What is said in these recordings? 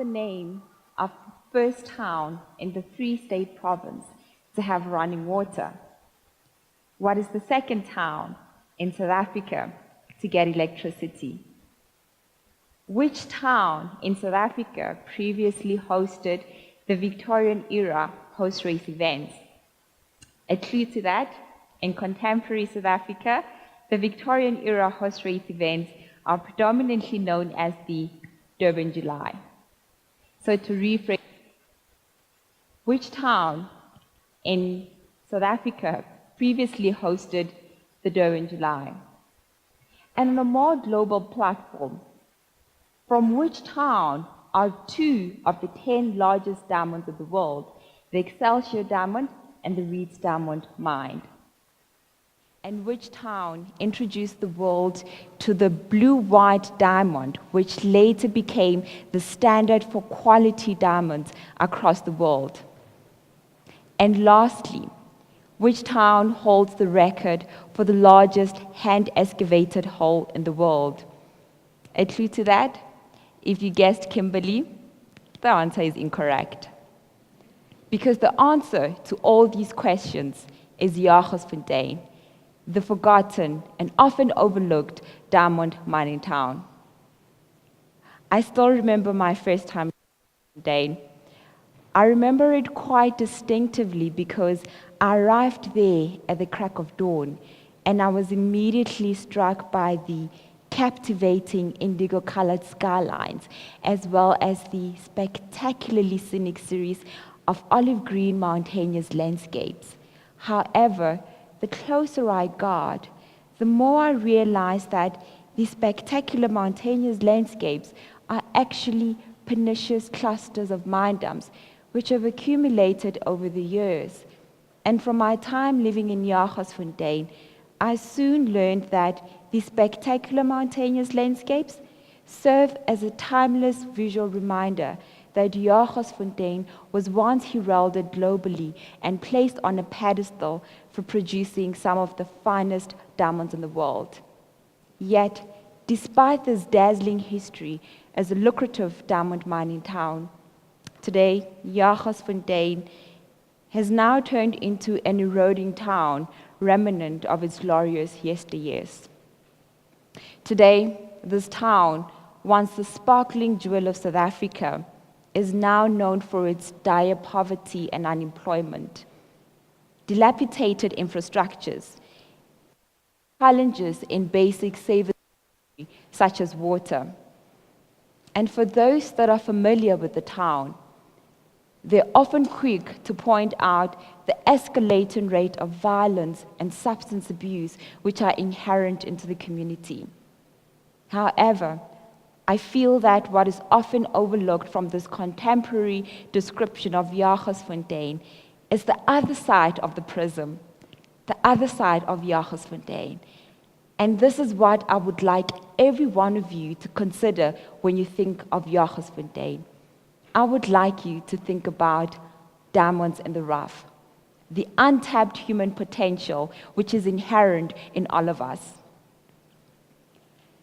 the name of the first town in the Free State province to have running water? What is the second town in South Africa to get electricity? Which town in South Africa previously hosted the Victorian era horse race events? A clue to that, in contemporary South Africa, the Victorian era horse race events are predominantly known as the Durban July. So to rephrase, which town in South Africa previously hosted the Durban July? And on a more global platform, from which town are 2 of the 10 largest diamonds of the world, the Excelsior Diamond and the Reeds Diamond, mined? And which town introduced the world to the blue-white diamond, which later became the standard for quality diamonds across the world? And lastly, which town holds the record for the largest hand-excavated hole in the world? A clue to that? If you guessed Kimberley, the answer is incorrect. Because the answer to all these questions is Jagersfontein, the forgotten and often overlooked diamond mining town. I still remember my first time in Jagersfontein. I remember it quite distinctively because I arrived there at the crack of dawn, and I was immediately struck by the captivating indigo-colored skylines, as well as the spectacularly scenic series of olive green mountainous landscapes. However, the closer I got, the more I realized that these spectacular mountainous landscapes are actually pernicious clusters of mine dumps, which have accumulated over the years. And from my time living in Jagersfontein, I soon learned that these spectacular mountainous landscapes serve as a timeless visual reminder that Jagersfontein was once heralded globally and placed on a pedestal for producing some of the finest diamonds in the world. Yet, despite this dazzling history as a lucrative diamond mining town, today Jagersfontein has now turned into an eroding town, remnant of its glorious yesteryears. Today, this town, once the sparkling jewel of South Africa, is now known for its dire poverty and unemployment, dilapidated infrastructures, challenges in basic services such as water. And for those that are familiar with the town, they're often quick to point out the escalating rate of violence and substance abuse which are inherent into the community. However, I feel that what is often overlooked from this contemporary description of Jagersfontein is the other side of the prism, the other side of Jagersfontein. And this is what I would like every one of you to consider when you think of Jagersfontein. I would like you to think about diamonds in the rough, the untapped human potential which is inherent in all of us.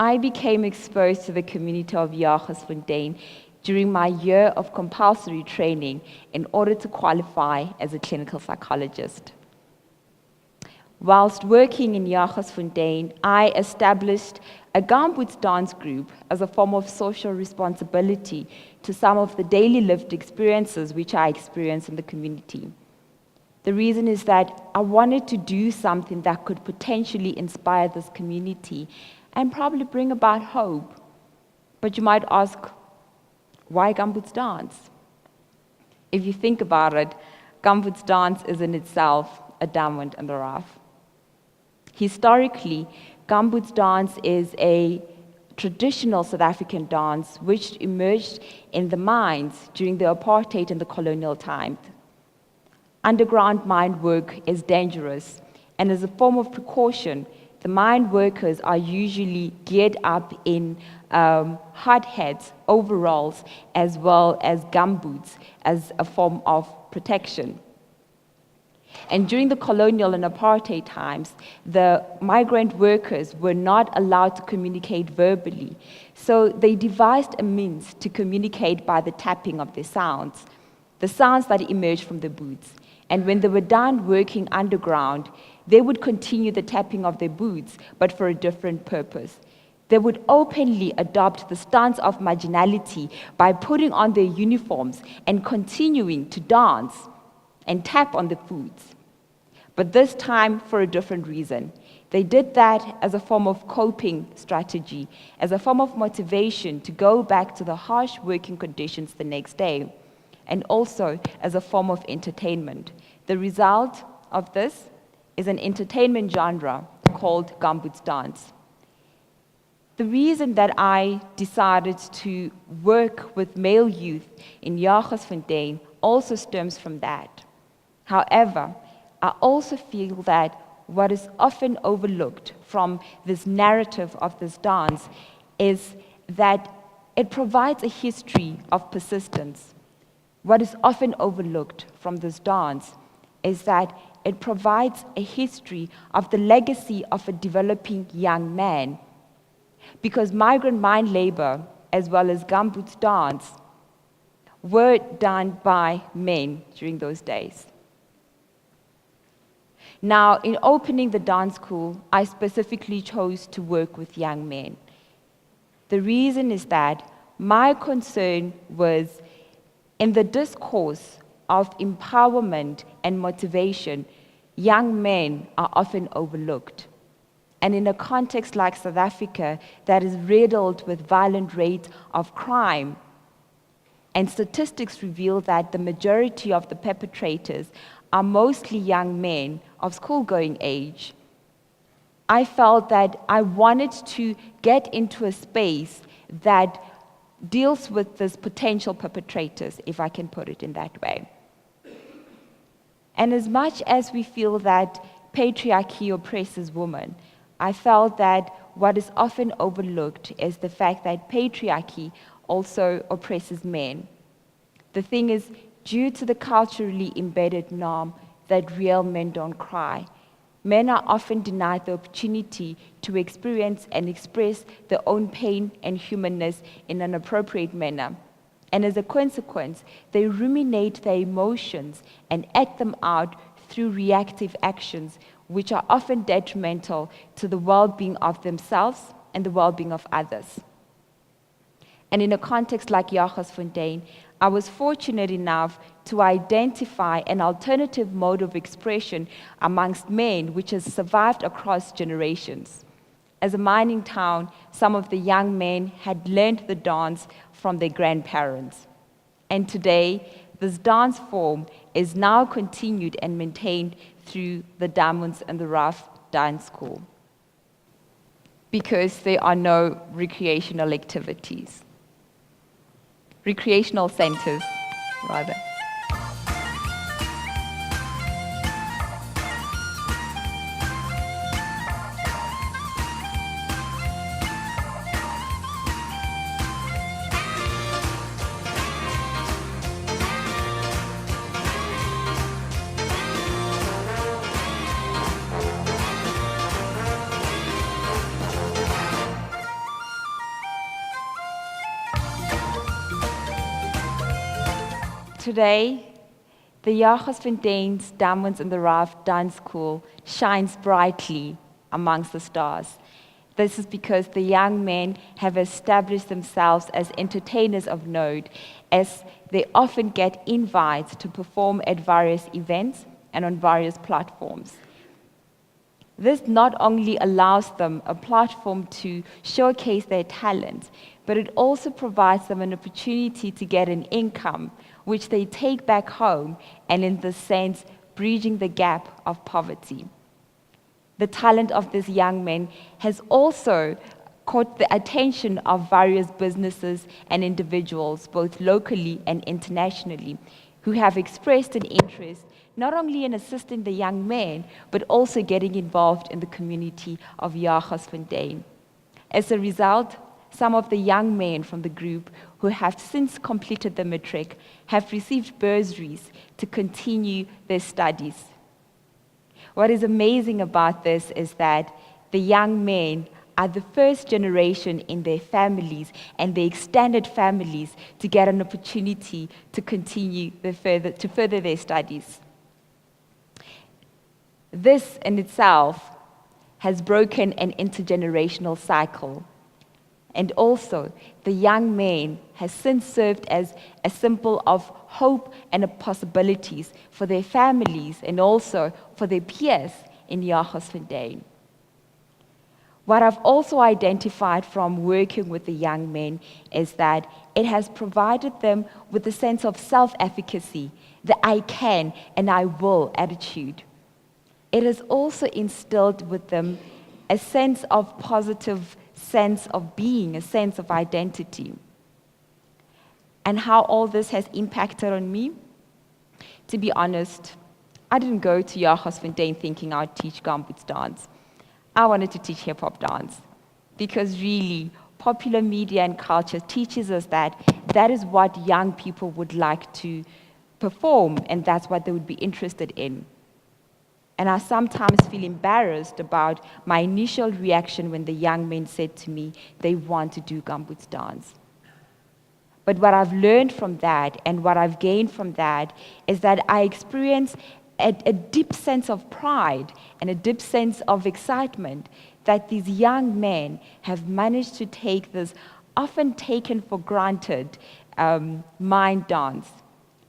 I became exposed to the community of Jagersfontein during my year of compulsory training in order to qualify as a clinical psychologist. Whilst working in Jagersfontein, I established a gumboot dance group as a form of social responsibility to some of the daily lived experiences which I experienced in the community. The reason is that I wanted to do something that could potentially inspire this community and probably bring about hope. But you might ask, why gumboots dance? If you think about it, gumboots dance is in itself a diamond in the rough. Historically, gumboots dance is a traditional South African dance which emerged in the mines during the apartheid and the colonial times. Underground mine work is dangerous, and as a form of precaution, the mine workers are usually geared up in hard hats, overalls, as well as gumboots as a form of protection. And during the colonial and apartheid times, the migrant workers were not allowed to communicate verbally. So they devised a means to communicate by the tapping of their sounds, the sounds that emerged from the boots. And when they were done working underground, they would continue the tapping of their boots, but for a different purpose. They would openly adopt the stance of marginality by putting on their uniforms and continuing to dance and tap on the boots. But this time for a different reason. They did that as a form of coping strategy, as a form of motivation to go back to the harsh working conditions the next day, and also as a form of entertainment. The result of this is an entertainment genre called gumboot dance. The reason that I decided to work with male youth in Jagersfontein also stems from that. However, I also feel that what is often overlooked from this narrative of this dance is that it provides a history of persistence. What is often overlooked from this dance is that it provides a history of the legacy of a developing young man. Because migrant mine labor, as well as gumboot dance, were done by men during those days. Now, in opening the dance school, I specifically chose to work with young men. The reason is that my concern was in the discourse of empowerment and motivation, young men are often overlooked. And in a context like South Africa that is riddled with violent rates of crime, and statistics reveal that the majority of the perpetrators are mostly young men of school-going age, I felt that I wanted to get into a space that deals with these potential perpetrators, if I can put it in that way. And as much as we feel that patriarchy oppresses women, I felt that what is often overlooked is the fact that patriarchy also oppresses men. The thing is, due to the culturally embedded norm that real men don't cry, men are often denied the opportunity to experience and express their own pain and humanness in an appropriate manner. And as a consequence, they ruminate their emotions and act them out through reactive actions, which are often detrimental to the well-being of themselves and the well-being of others. And in a context like Jagersfontein, I was fortunate enough to identify an alternative mode of expression amongst men which has survived across generations. As a mining town, some of the young men had learned the dance from their grandparents. And today, this dance form is now continued and maintained through the Diamonds and the Rough Dance School, because there are no recreational activities. Recreational centers, rather. Today, the Jagersfontein's Diamonds and the Rough Dance School shines brightly amongst the stars. This is because the young men have established themselves as entertainers of note, as they often get invites to perform at various events and on various platforms. This not only allows them a platform to showcase their talent, but it also provides them an opportunity to get an income, which they take back home, and in this sense, bridging the gap of poverty. The talent of these young men has also caught the attention of various businesses and individuals, both locally and internationally, who have expressed an interest not only in assisting the young men, but also getting involved in the community of Jagersfontein. As a result, some of the young men from the group who have since completed the matric have received bursaries to continue their studies. What is amazing about this is that the young men are the first generation in their families and their extended families to get an opportunity to continue to further their studies. This in itself has broken an intergenerational cycle. And also, the young man has since served as a symbol of hope and of possibilities for their families and also for their peers in Jagersfontein. What I've also identified from working with the young men is that it has provided them with a sense of self-efficacy, the I can and I will attitude. It has also instilled with them a sense of positive sense of being, a sense of identity. And how all this has impacted on me? To be honest, I didn't go to Jagersfontein thinking I'd teach gumboot dance. I wanted to teach hip-hop dance because really, popular media and culture teaches us that that is what young people would like to perform and that's what they would be interested in. And I sometimes feel embarrassed about my initial reaction when the young men said to me they want to do gumboot dance. But what I've learned from that and what I've gained from that is that I experience a deep sense of pride and a deep sense of excitement that these young men have managed to take this often taken for granted mind dance.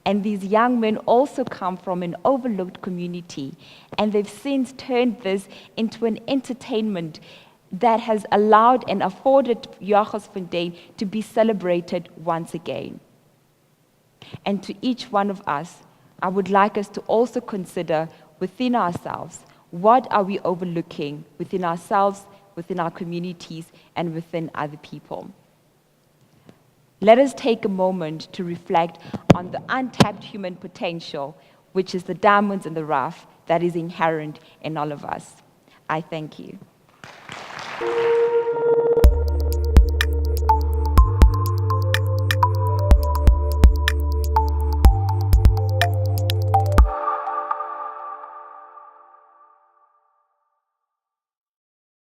And these young men also come from an overlooked community, and they've since turned this into an entertainment that has allowed and afforded Jagersfontein to be celebrated once again. And to each one of us, I would like us to also consider within ourselves, what are we overlooking within ourselves, within our communities, and within other people? Let us take a moment to reflect on the untapped human potential, which is the diamonds in the rough that is inherent in all of us. I thank you.